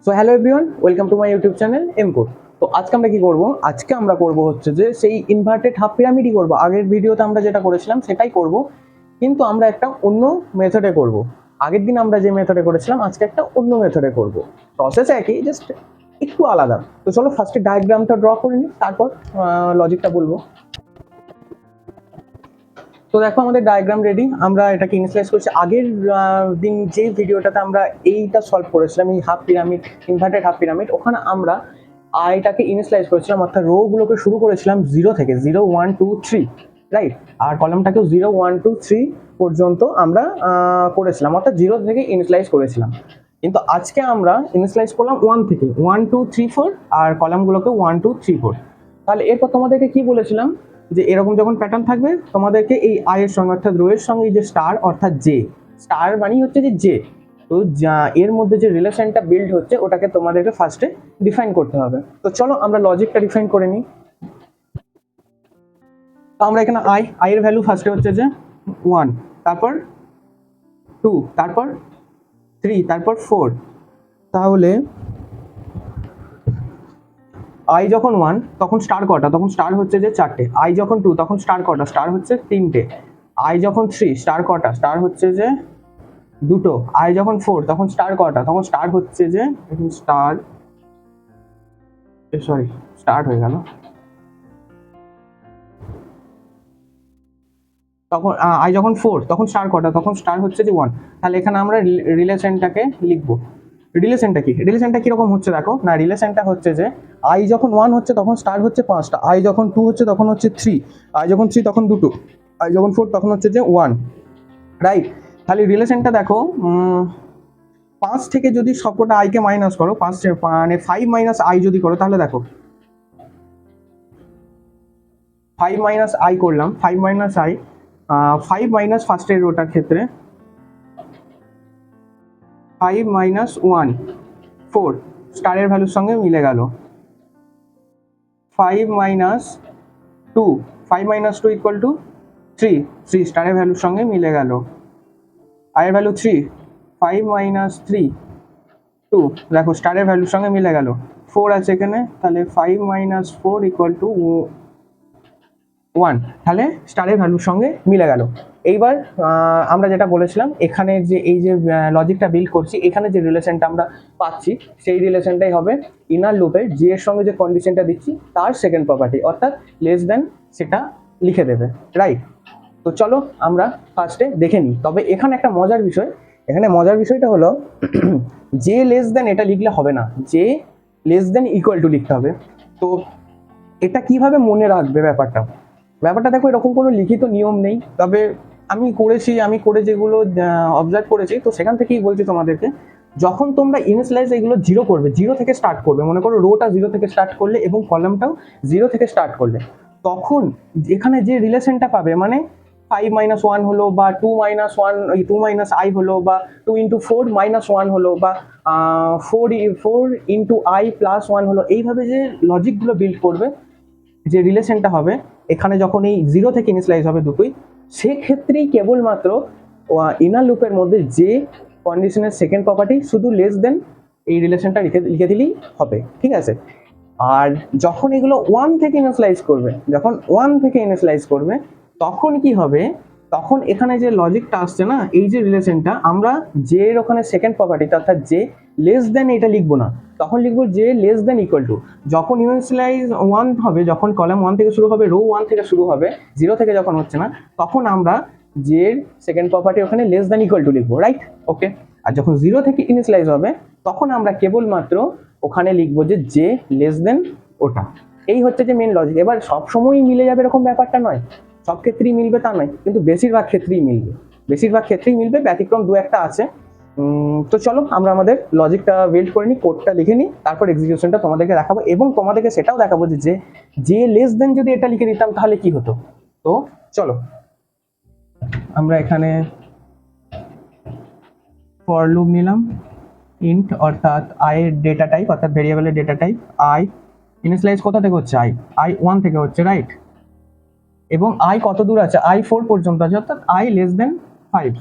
So hello everyone, welcome to my YouTube channel Mcode. তো আজকে আমরা কি করব? আজকে আমরা করব হচ্ছে যে সেই ইনভার্টেড হাফ পিরামিডই করব। আগের ভিডিওতে আমরা যেটা করেছিলাম সেটাই করব, কিন্তু আমরা একটা অন্য মেথডে করব। আগের দিন আমরা যে মেথডে করেছিলাম আজকে একটা অন্য মেথডে করব। প্রসেস একই, জাস্ট একটু আলাদা। তো চলো ফার্স্টে ডায়াগ্রামটা ড্র করে নিই, তারপর লজিকটা বলবো। তো দেখো আমাদের ডায়াগ্রাম রেডি। আমরা এটাকে ইনিশিয়ালাইজ করছি। আগের দিন যে ভিডিওটাতে আমরা এইটা সলভ করেছিলাম, এই half pyramid, inverted half pyramid, ওখানে আমরা আইটাকে ইনিশিয়ালাইজ করেছিলাম, অর্থাৎ রো গুলোকে শুরু করেছিলাম 0 থেকে, 0 1 2 3, রাইট। আর কলামটাকেও 0 1 2 3 পর্যন্ত আমরা করেছিলাম, অর্থাৎ 0 থেকে ইনিশিয়ালাইজ করেছিলাম। কিন্তু আজকে আমরা ইনিশিয়ালাইজ করলাম 1 থেকে, 1 2 3 4, আর কলামগুলোকে 1 2 3 4। তাহলে এরপর তোমাদেরকে কি বলেছিলাম, যে এরকম যখন প্যাটার্ন থাকবে তোমাদেরকে এই আই এর সঙ্গে, অর্থাৎ রো এর সঙ্গে এই যে স্টার অর্থাৎ জে, স্টার মানেই হচ্ছে যে জে, তো এর মধ্যে যে রিলেশনটা বিল্ড হচ্ছে ওটাকে তোমাদেরকে ফার্স্টে ডিফাইন করতে হবে। তো চলো আমরা লজিকটা ডিফাইন করে নিই। তো আমরা এখানে আই এর ভ্যালু ফার্স্টে হচ্ছে যে 1, তারপর 2, তারপর 3, তারপর 4। তাহলে আই যখন 1 তখন স্টার কটা? তখন স্টার হচ্ছে যে 4টে। আই যখন 2 তখন স্টার কটা? স্টার হচ্ছে 3টে। আই যখন 3 স্টার কটা? স্টার হচ্ছে যে 2টো। আই যখন 4 তখন স্টার কটা? তখন স্টার হচ্ছে যে স্টার, সরি স্টার্ট হয়ে গেল। তখন আই যখন 4 তখন স্টার কটা? তখন স্টার হচ্ছে যে 1। তাহলে এখানে আমরা রিলেশনটাকে লিখবো। রিলেশনটা কি? রিলেশনটা কিরকম হচ্ছে দেখো না, রিলেশনটা হচ্ছে যে আই যখন 1 হচ্ছে তখন স্টার হচ্ছে 5টা, আই যখন 2 হচ্ছে তখন হচ্ছে 3, আই যখন 3 তখন 2টো, আই যখন 4 তখন হচ্ছে যে 1, রাইট। তাহলে রিলেশনটা দেখো, 5 থেকে যদি সবকটা আইকে মাইনাস করো, 5 মানে 5 মাইনাস আই যদি করো, তাহলে দেখো 5 মাইনাস আই করলাম, 5 মাইনাস আই, 5 মাইনাস ফার্স্টের রোটার ক্ষেত্রে 5 মাইনাস 1 4, স্টারের ভ্যালুর সঙ্গে মিলে গেল। 5 মাইনাস 2, 5 মাইনাস 2 ইকুয়াল টু 3, 3 স্টারের ভ্যালুর সঙ্গে মিলে গেল। আয়ের ভ্যালু 3, 5 মাইনাস 3 2, দেখো স্টারের ভ্যালুর সঙ্গে মিলে গেল। 4 আছে এখানে, তাহলে 5 মাইনাস 4 ইকুয়াল টু 1, তাহলে স্টারের ভ্যালুর সঙ্গে মিলে গেল। এইবার আমরা যেটা বলেছিলাম, এখানে যে এই যে লজিকটা বিল্ড করছি, এখানে যে রিলেশনটা আমরা পাচ্ছি সেই রিলেশনটাই হবে ইনার লুপের জি এর সঙ্গে যে কন্ডিশনটা দিচ্ছি তার সেকেন্ড প্রপার্টি, অর্থাৎ লেস দেন, সেটা লিখে দেবে, রাইট। তো চলো আমরা ফার্স্টে দেখে নিই। তবে এখানে একটা মজার বিষয়, এখানে মজার বিষয়টা হলো যে লেস দেন এটা লিখলে হবে না, যে লেস দেন ইকুয়াল টু লিখতে হবে। তো এটা কিভাবে মনে রাখবে ব্যাপারটা? ব্যাপারটা দেখো, এরকম কোনো লিখিত নিয়ম নেই, তবে আমি করে যেগুলো অবজার্ভ করেছি, তো সেখান থেকেই বলছি তোমাদেরকে। যখন তোমরা ইনিশিয়ালাইজ এগুলো 0 করবে, 0 থেকে স্টার্ট করবে, মনে করো রোটা 0 থেকে স্টার্ট করলে এবং কলামটাও 0 থেকে স্টার্ট করলে, তখন এখানে যে রিলেশনটা পাবে, মানে 5 মাইনাস 1 হলো, বা 2 মাইনাস 1, 2 মাইনাস আই হলো, বা 2 ইন্টু 4 মাইনাস 1 হলো, বা 4 ইন্টু আই প্লাস 1 হলো, এইভাবে যে লজিকগুলো বিল্ড করবে, যে রিলেশনটা হবে এখানে যখন এই 0 থেকে ইনিশিয়ালাইজ হবে দুটোই, সেক্ষেত্রেই কেবলমাত্র ইনার লুপের মধ্যে যে কন্ডিশনের সেকেন্ড প্রপার্টি শুধু লেস দেন, এই রিলেশনটা লিখে দিলেই হবে, ঠিক আছে। আর যখন এগুলো 1 থেকে ইনিশিয়ালাইজ করবে, যখন 1 থেকে ইনিশিয়ালাইজ করবে, তখন কি হবে? তখন এখানে যে লজিকটা আসছে না, এই যে রিলেশনটা, আমরা যে এর ওখানে সেকেন্ড প্রপার্টিটা অর্থাৎ যে লেস দেন এটা লিখবো না, তখন লিখবো যে লেস দেন ইকুয়াল টু। যখন ইনিশিয়ালাইজ 1 হবে, যখন কলাম 1 থেকে শুরু হবে, রো 1 থেকে শুরু হবে, 0 থেকে যখন হচ্ছে না, তখন আমরা যে সেকেন্ড প্রপার্টি ওখানে লেস দেন ইকুয়াল টু লিখবো, রাইট, ওকে। আর যখন 0 থেকে ইনিশিয়ালাইজ হবে, তখন আমরা কেবলমাত্র ওখানে লিখবো যে লেস দেন ওটা। এই হচ্ছে যে মেন লজিক। এবার সব সময়ই মিলে যাবে এরকম ব্যাপারটা নয়, সব ক্ষেত্রেই মিলবে তা নয়, কিন্তু বেশিরভাগ ক্ষেত্রেই মিলবে, বেশিরভাগ ক্ষেত্রেই মিলবে, ব্যতিক্রম দু একটা আছে। তো চলো আমরা আমাদের লজিকটা বিল্ড করে নিই, কোডটা লিখে নিই, তারপর এক্সিকিউশনটা তোমাদেরকে দেখাবো, এবং তোমাদেরকে সেটাও দেখাবো যে লেস দেন যদি এটা লিখে দিতাম তাহলে কি হতো। তো চলো আমরা এখানে ফর লুপ নিলাম, ইন্ট অর্থাৎ আই এর ডেটা টাইপ, অর্থাৎ ভেরিয়েবলের ডেটা টাইপ আই, ইনিশিয়ালাইজ কোথা থেকে হচ্ছে? আই 1 থেকে হচ্ছে, রাইট। এবং আই কত দূর আছে? আই 4 পর্যন্ত আছে, অর্থাৎ i less than 5।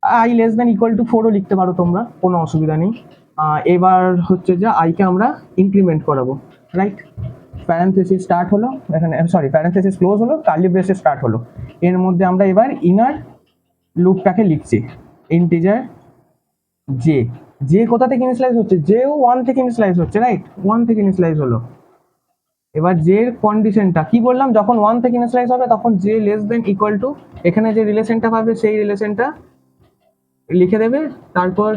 I less than equal to 4ও লিখতে পারো তোমরা, কোনো অসুবিধা নেই। এবার হচ্ছে যে আইকে আমরা ইনক্রিমেন্ট করাবো, রাইট? প্যারেন্থেসিস স্টার্ট হলো এখানে, সরি প্যারেন্থেসিস ক্লোজ হলো, কার্লি ব্রেসেস স্টার্ট হলো। এর মধ্যে আমরা এবার ইনার লুপটাকে লিখছি, ইন্টিজার জে। জে কোথা থেকে ইনিশিয়ালাইজ হচ্ছে? জেও 1 থেকে ইনিশিয়ালাইজ হচ্ছে, রাইট? 1 থেকে ইনিশিয়ালাইজ হলো। এবার জে এর কন্ডিশনটা কি বললাম, যখন 1 থেকে ইনিশিয়ালাইজ হবে তখন J less than equal two, এখানে যে রিলেশনটা পাবে সেই রিলেশনটা লিখে দেবে, তারপর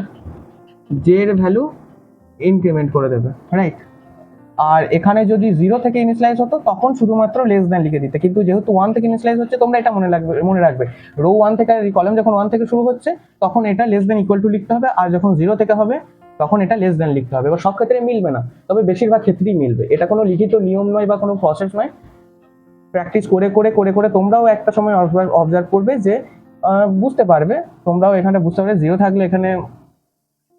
জে এর ভ্যালু ইনক্রিমেন্ট করে দেবে, রাইট? আর এখানে যদি 0 থেকে ইনিশিয়ালাইজ হতো তখন শুধুমাত্র লেস দেন লিখে দিতে, কিন্তু যেহেতু 1 থেকে ইনিশিয়ালাইজ হচ্ছে তোমরা এটা মনে রাখবে রো 1 থেকে, কলাম যখন 1 থেকে শুরু হচ্ছে তখন এটা লেস দেন ইকুয়াল টু লিখতে হবে, আর যখন 0 থেকে হবে তখন এটা লেস দেন লিখতে হবে। এবার সব ক্ষেত্রে মিলবে না, তবে বেশিরভাগ ক্ষেত্রেই মিলবে। এটা কোনো লিখিত নিয়ম নয় বা কোনো প্রসেস নয়, প্র্যাকটিস করে করে করে করে তোমরাও একটা সময় অবজার্ভ করবে যে বুঝতে পারবে, তোমরাও এখানে বুঝতে পারবে 0 থাকলে এখানে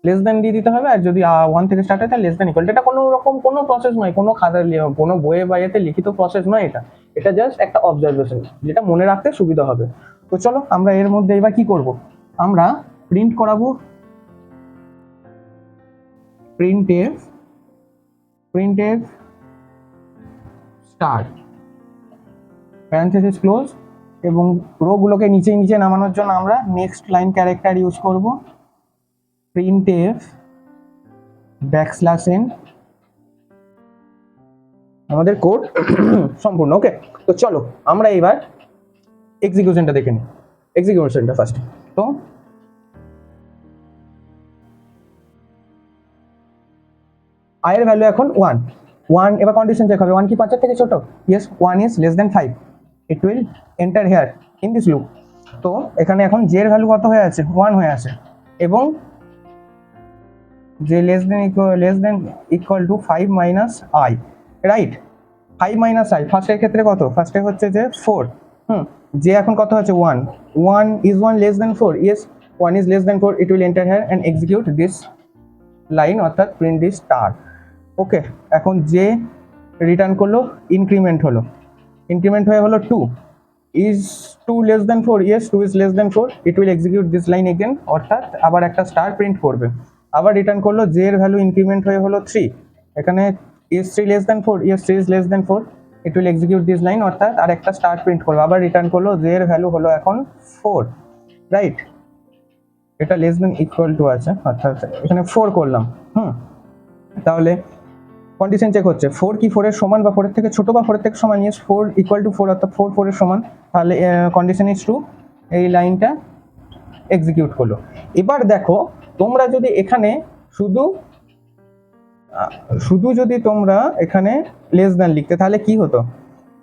লেস দেন দিয়ে দিতে হবে, আর যদি 1 থেকে স্টার্ট হয় তাহলে লেস দেন ইকুয়াল। এটা কোনো রকম কোনো প্রসেস নয়, কোনো খাতার কোনো বইয়ে বা এতে লিখিত প্রসেস নয়, এটা জাস্ট একটা অবজারভেশন যেটা মনে রাখতে সুবিধা হবে। তো চলো আমরা এর মধ্যে এবার কি করব, আমরা প্রিন্ট করাবো প্রিন্টএফ স্টার প্যারেনথেসিস ক্লোজ, এবং রো গুলোকে নিচে নিচে নামানোর জন্য আমরা নেক্সট লাইন ক্যারেক্টার ইউজ করব, প্রিন্টএফ ব্যাকস্ল্যাশ n, আমাদের কোড সম্পূর্ণ। ওকে, তো চলো আমরা এবার এক্সিকিউশনটা দেখে নিই। এক্সিকিউশনটা ফার্স্ট, তো i এর ভ্যালু এখন 1, এবার কন্ডিশন চেক হবে, 1 কি 5 এর থেকে ছোট? Yes, 1 is less than 5, it will enter here in this loop. তো এখানে এখন j এর ভ্যালু কত হয়ে আছে? 1 হয়ে আছে, এবং j less than equal two 5 minus i, right? 5 minus i ফার্স্টের ক্ষেত্রে কত? ফার্স্টে হচ্ছে যে 4, j এখন কত আছে? 1 is 1 less than 4, yes 1 is less than 4, it will enter here and execute this line, অর্থাৎ প্রিন্ট দিস স্টার। ওকে, এখন যে রিটার্ন করলো ইনক্রিমেন্ট হয়ে হলো 2, is 2 less than 4, yes 2 is less than 4, it will execute this line again, অর্থাৎ আবার একটা star print করবে। আবার রিটার্ন করলো যে এর ভ্যালু ইনক্রিমেন্ট হয়ে হলো 3, এখানে is 3 less than 4, yes 3 is less than 4, it will execute this line, অর্থাৎ আর একটা স্টার প্রিন্ট করবে। আবার রিটার্ন করলো যে এর ভ্যালু হলো এখন 4, রাইট? এটা লেস দেন ইকুয়াল টু আছে, অর্থাৎ এখানে 4 করলাম। তাহলে কন্ডিশন চেক হচ্ছে 4 কি 4 এর সমান বা 4 এর থেকে ছোট বা 4 এর থেকে সমান? ইয়েস 4 ইকুয়াল টু 4, অর্থাৎ 4 এর সমান, তাহলে কন্ডিশন ইজ ট্রু, এই লাইনটা এক্সিকিউট করলো। এবার দেখো তোমরা যদি এখানে শুধু যদি তোমরা এখানে লেস দেন লিখতে তাহলে কি হতো?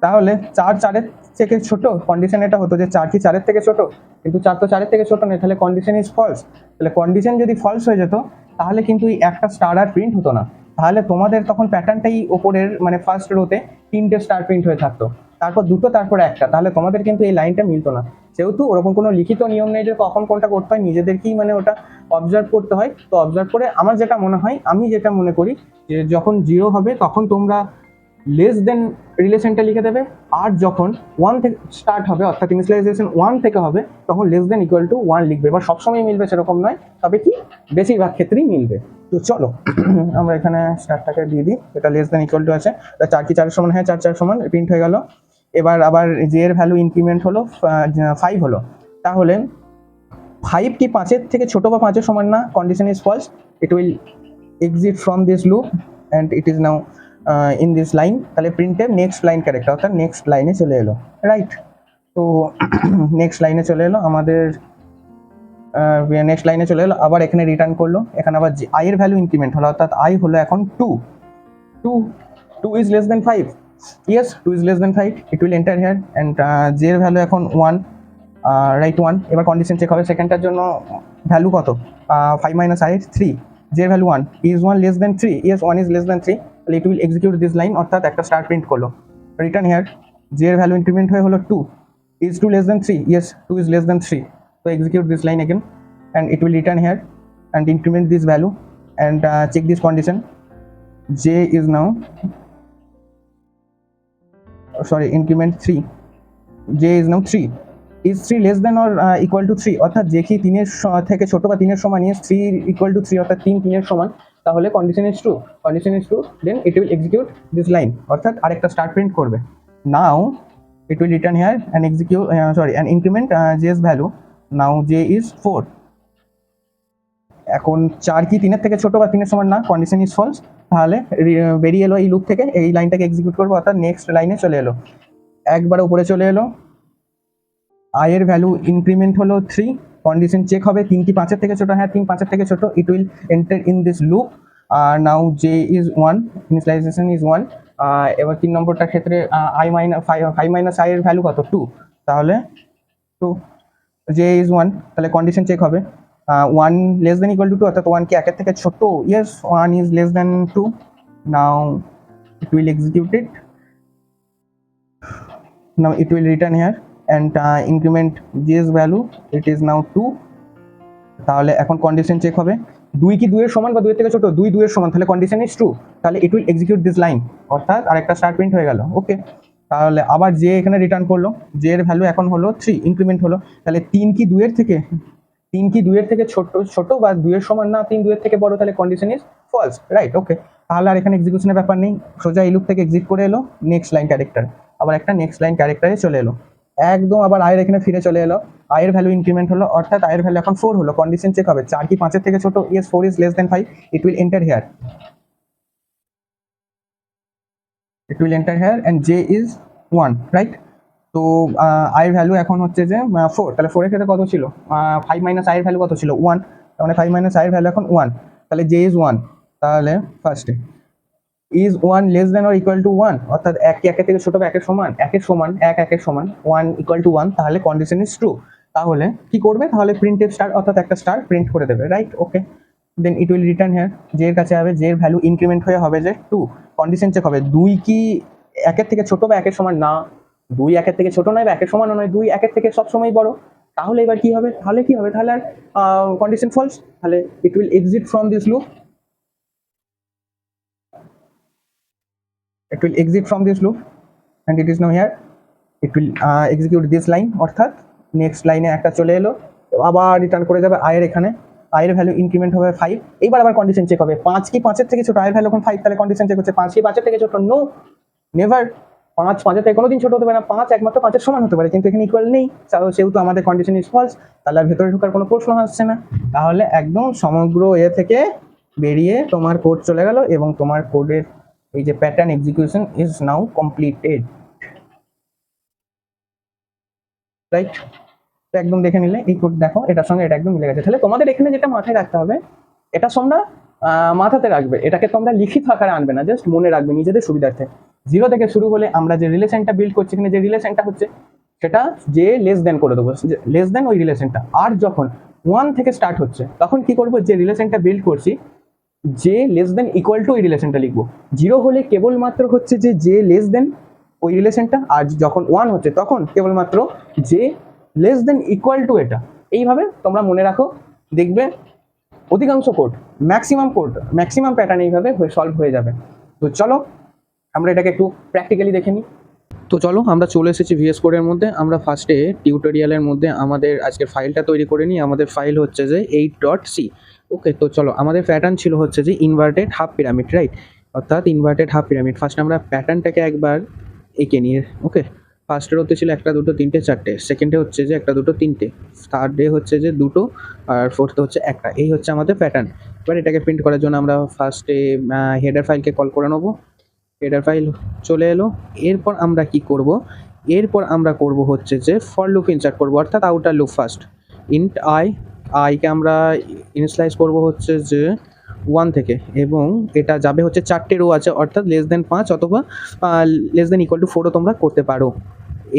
তাহলে 4 4 এর থেকে ছোট, কন্ডিশন এটা হতো যে 4 কি 4 এর থেকে ছোট, কিন্তু 4 তো 4 এর থেকে ছোট নয়, তাহলে কন্ডিশন ইজ ফলস। তাহলে কন্ডিশন যদি ফলস হয়ে যেত তাহলে কিন্তু এই একটা স্টার আর প্রিন্ট হতো না, তাহলে তোমাদের তখন প্যাটার্নটাই ওপরের মানে ফার্স্ট রোতে 3টে স্টার প্রিন্ট হয়ে থাকতো, তারপর 2টো, তারপর একটা, তাহলে তোমাদের কিন্তু এই লাইনটা মিলতো না। যেহেতু ওরকম কোনো লিখিত নিয়ম নেই যে কখন কোনটা করতে হয়, নিজেদেরকেই মানে ওটা অবজার্ভ করতে হয়। তো অবজার্ভ করে আমার যেটা মনে হয়, আমি যেটা মনে করি যে যখন 0 হবে তখন তোমরা লেস দেন রিলেশনটা লিখে দেবে, আর যখন 1 থেকে স্টার্ট হবে অর্থাৎ ইনিশিয়ালাইজেশন 1 থেকে হবে তখন লেস দেন ইকুয়াল টু 1 লিখবে। এবার সবসময় মিলবে সেরকম নয়, তবে কি বেশিরভাগ ক্ষেত্রেই মিলবে। তো চলো আমরা এখানে স্টারটাকে দিয়ে দিই, এটা লেস দেন ইকুয়াল টু আছে, 4 কি 4 এর সমান? হ্যাঁ 4 4 সমান, প্রিন্ট হয়ে গেল। এবার আবার জে এর ভ্যালু ইনক্রিমেন্ট হলো 5 হলো, তাহলে 5 কি 5 এর থেকে ছোট বা 5 এর সমান না? Condition is false, it will exit from this loop and it is now in this line, তাহলে প্রিন্টএফ নেক্সট লাইন ক্যারেক্টার, অর্থাৎ নেক্সট লাইনে চলে এলো, রাইট? তো নেক্সট লাইনে চলে এলো আমাদের, নেক্সট লাইনে চলে এলো, আবার এখানে রিটার্ন করলো, এখানে আবার i এর ভ্যালু ইনক্রিমেন্ট হলো, অর্থাৎ i হলো এখন 2 is less than 5, yes 2 is less than 5, it will enter here and j এর ভ্যালু এখন 1, রাইট 1। এবার কন্ডিশন চেক হবে সেকেন্ডটার জন্য, ভ্যালু কত? 5 minus i 3, j এর value 1, is 1 less than 3, yes 1 is less than 3, তাহলে it will execute this line, অর্থাৎ একটা স্টার প্রিন্ট করলো। রিটার্ন হিয়ার, j এর ভ্যালু ইনক্রিমেন্ট হয়ে হলো 2, is 2 less than 3, yes 2 is less than 3, so execute this line again and it will return here and increment this value and check this condition, j is now increment 3, j is now 3, is 3 less than or equal to 3, অর্থাৎ যে কি 3 থেকে ছোট বা 3 সমান, is 3 equal to 3, অর্থাৎ 3 3 সমান, তাহলে condition is true. Condition is true, then it will execute this line, অর্থাৎ আরেকটা স্টার প্রিন্ট করবে। নাও it will return here and execute and increment j's value. Now j is 4. এখন 4 কি 3 এর থেকে ছোট বা 3 এর সমান না, কন্ডিশন ইজ ফলস, তাহলে বেরিয়ে এলো এই লুপ থেকে, এই লাইনটাকে এক্সিকিউট করবো, অর্থাৎ নেক্সট লাইনে চলে এলো, একবার উপরে চলে এলো, i এর ভ্যালু ইনক্রিমেন্ট হলো 3, কন্ডিশন চেক হবে 3 কি 5 এর থেকে ছোট, হ্যাঁ 3 5 এর থেকে ছোট, it will enter in this loop. Now j is 1, initialisation is 1। এবার 3 নম্বরটার ক্ষেত্রে i মাইনাস 5 মাইনাস i এর ভ্যালু কত, 2, তাহলে 2, j is 1, তাহলে কন্ডিশন চেক হবে 1 লেস দেন ইকুয়াল টু 2, অর্থাৎ 1 কি 1 এর থেকে ছোট, yes 1 is less than 2। Now it will execute it, now it will return here and increment j's value, it is now 2। তাহলে এখন কন্ডিশন চেক হবে 2 কি 2 এর সমান বা 2 এর থেকে ছোট, 2 2 এর সমান, তাহলে কন্ডিশন ইজ ট্রু, তাহলে ইট উইল এক্সিকিউট দিস লাইন, অর্থাৎ আরেকটা স্টার প্রিন্ট হয়ে গেল। ওকে, তাহলে আবার যে এখানে রিটার্ন করলো, জে এর ভ্যালু এখন হলো 3, ইনক্রিমেন্ট হলো, তাহলে 3 কি 2 এর থেকে, 3 কি 2 এর থেকে ছোট বা 2 এর সমান না, 3 2 এর থেকে বড়, তাহলে কন্ডিশন ইজ ফলস, রাইট। ওকে, তাহলে আর এখানে এক্সিকিউশনের ব্যাপার নেই, সোজা এই লুপ থেকে এক্সিট করে এলো, নেক্সট লাইন ক্যারেক্টার, আবার একটা নেক্সট লাইন ক্যারেক্টারে চলে এলো, একদম আবার আয়ের এখানে ফিরে চলে এলো, আয়ের ভ্যালু ইনক্রিমেন্ট হলো, অর্থাৎ আয়ের ভ্যালু এখন 4 হলো, কন্ডিশন চেক হবে 4 কি 5 এর থেকে ছোট, yes 4 is less than 5, it will enter here, it will enter here and j is 1, right. তো আয়ের ভ্যালু এখন হচ্ছে যে 4, তাহলে 4 এর ক্ষেত্রে কত ছিল, 5 মাইনাস আয়ের ভ্যালু কত ছিল, 1, তার মানে 5 মাইনাস আয়ের ভ্যালু এখন 1, তাহলে j is 1, তাহলে ফার্স্টে is 1 less than or equal to 1, অর্থাৎ 1 কি 1 এর থেকে ছোট বা 1 এর সমান, 1 এর সমান, 1 1 এর সমান, 1 ইকুয়াল টু 1, তাহলে কন্ডিশন ইজ ট্রু। তাহলে কি করবে, তাহলে প্রিন্টএফ স্টার, অর্থাৎ একটা স্টার প্রিন্ট করে দেবে, right. Okay, then it will return here, J এর কাছে হবে, জে এর ভ্যালু ইনক্রিমেন্ট হয়ে হবে যে 2, কন্ডিশন চেক হবে 2 কি 1 এর থেকে ছোট বা 1 এর সমান না, 2 1 এর থেকে ছোট নয় বা 1 এর সমান নয়, 2 1 এর থেকে সবসময় বড়, তাহলে এবার কি হবে, তাহলে আর কন্ডিশন ফলস, তাহলে it will exit from this loop, it will exit from this loop and it is now here, it will execute this line, অর্থাৎ নেক্সট লাইনে একটা চলে এলো, আবার রিটার্ন করে যাবে আয়ের, এখানে আয়ের ভ্যালু ইনক্রিমেন্ট হবে 5, এইবার আবার কন্ডিশন চেক হবে 5 কি 5 এর থেকে ছোট, আয়ের ভ্যালু এখন 5, তাহলে কন্ডিশন চেক হচ্ছে 5 কি 5 এর থেকে ছোট, নো, নেভার, 5 5 এর থেকে কোনোদিন ছোট হতে পারে না, 5 একমাত্র 5 এর সমান হতে পারে, কিন্তু এখানে ইকুয়াল নেই, সেহেতু আমাদের কন্ডিশন ইজ ফলস, তাহলে আর ভেতরে ঢোকার কোনো প্রশ্ন আসছে না, তাহলে একদম সমগ্র এ থেকে বেরিয়ে তোমার কোড চলে গেল এবং তোমার কোডের এই যে pattern execution is now completed, right. তো একদম দেখে নিলে এই কোড দেখো, এটার সঙ্গে এটা একদম মিলে গেছে, তাহলে তোমাদের এখানে যেটা মাথায় রাখতে হবে, এটা তোমরা মাথাতে রাখবে, এটাকে তোমরা লিখিত আকারে আনবে না, জাস্ট মনে রাখবে নিজেদের সুবিধার্থে। 0 থেকে শুরু হলে আমরা যে রিলেশনটা বিল্ড করছি, এখানে যে রিলেশনটা হচ্ছে সেটা যে লেস দেন করে দেবো, লেস দেন ওই রিলেশনটা, আর যখন 1 থেকে স্টার্ট হচ্ছে তখন কি করবো, যে রিলেশনটা বিল্ড করছি যে লেস দেন ইকুয়াল টু ওই রিলেশনটা লিখবো, 0 হলে কেবলমাত্র হচ্ছে যে লেস দেন ওই রিলেশনটা, আর যখন 1 হচ্ছে তখন কেবলমাত্র যে লেস দেন ইকুয়াল টু এটা, এইভাবে তোমরা মনে রাখো, দেখবে অধিকাংশ কোড, ম্যাক্সিমাম প্যাটার্ন এইভাবে সলভ হয়ে যাবে। তো চলো আমরা এটাকে একটু প্র্যাকটিক্যালি দেখে নিই। তো চলো আমরা চলে এসেছি ভিএস কোডের মধ্যে, আমরা ফার্স্টে টিউটোরিয়ালের মধ্যে আমাদের আজকের ফাইলটা তৈরি করে নিই, আমাদের ফাইল হচ্ছে যে 8.c। ওকে, তো চলো আমাদের প্যাটার্ন ছিল হচ্ছে যে ইনভার্টেড হাফ পিরামিড, রাইট, অর্থাৎ ইনভার্টেড হাফ পিরামিড। ফার্স্ট আমরা প্যাটার্নটাকে একবার এঁকে নিয়ে, ওকে, ফার্স্টের হচ্ছে ছিল 1 2 3 4, সেকেন্ডে হচ্ছে যে 1 2 3, থার্ডে হচ্ছে যে 2, আর ফোর্থে হচ্ছে 1, এই হচ্ছে আমাদের প্যাটার্ন। এবার এটাকে প্রিন্ট করার জন্য আমরা ফার্স্টে হেডার ফাইলকে কল করে নেবো, হেডার ফাইল চলে এলো, এরপর আমরা কি করব, এরপর আমরা করব হচ্ছে যে ফর লুপ ইনসার্ট করব, অর্থাৎ আউটার লুপ। ফার্স্ট ইন্ট আইকে আমরা ইনিশিয়ালাইজ করব হচ্ছে যে 1 থেকে, এবং এটা যাবে হচ্ছে 4টে রো আছে, অর্থাৎ লেস দেন 5 অথবা লেস দেন ইকুয়াল টু 4ও তোমরা করতে পারো।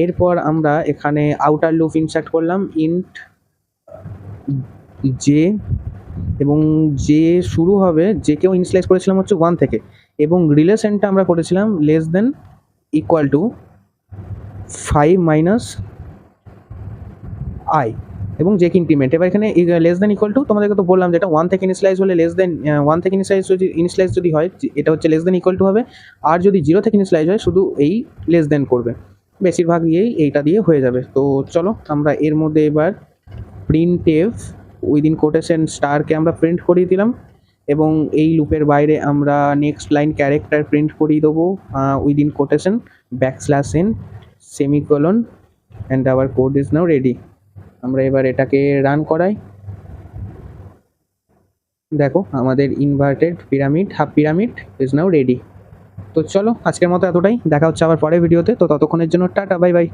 এরপর আমরা এখানে আউটার লুপ ইনসার্ট করলাম ইন্ট জে, এবং যে শুরু হবে, যে কেউ ইনিশিয়ালাইজ করেছিলাম হচ্ছে 1 থেকে, এবং রিলেশনটা আমরা করেছিলাম less than equal two 5 minus I, এবং যে কি ইনক্রিমেন্ট। এবার এখানে লেস দেন ইকুয়াল টু তোমাদেরকে তো বললাম যেটা 1 থেকে ইনিশিয়ালাইজ হলে লেস দেন 1 থেকে ইনিশিয়ালাইজ যদি হয় এটা হচ্ছে লেস দেন ইকুয়াল টু হবে, আর যদি 0 থেকে ইনিশিয়ালাইজ হয় শুধু এই লেস দেন করবে। বেশিরভাগ ইয়েই এইটা দিয়ে হয়ে যাবে। তো চলো আমরা এর মধ্যে এবার প্রিন্টএফ উইদিন কোটেশন স্টারকে আমরা প্রিন্ট করিয়ে দিলাম, এবং এই লুপের বাইরে আমরা নেক্সট লাইন ক্যারেক্টার প্রিন্ট করিয়ে দেবো within quotation \n semicolon and our code is now ready. আমরা এবার এটাকে রান করাই। দেখো আমাদের inverted pyramid half pyramid is now ready. তো চলো আজকের মতো এতটাই, দেখা হচ্ছে আবার পরের ভিডিওতে। তো ততক্ষণের জন্য টাটা, বাই বাই।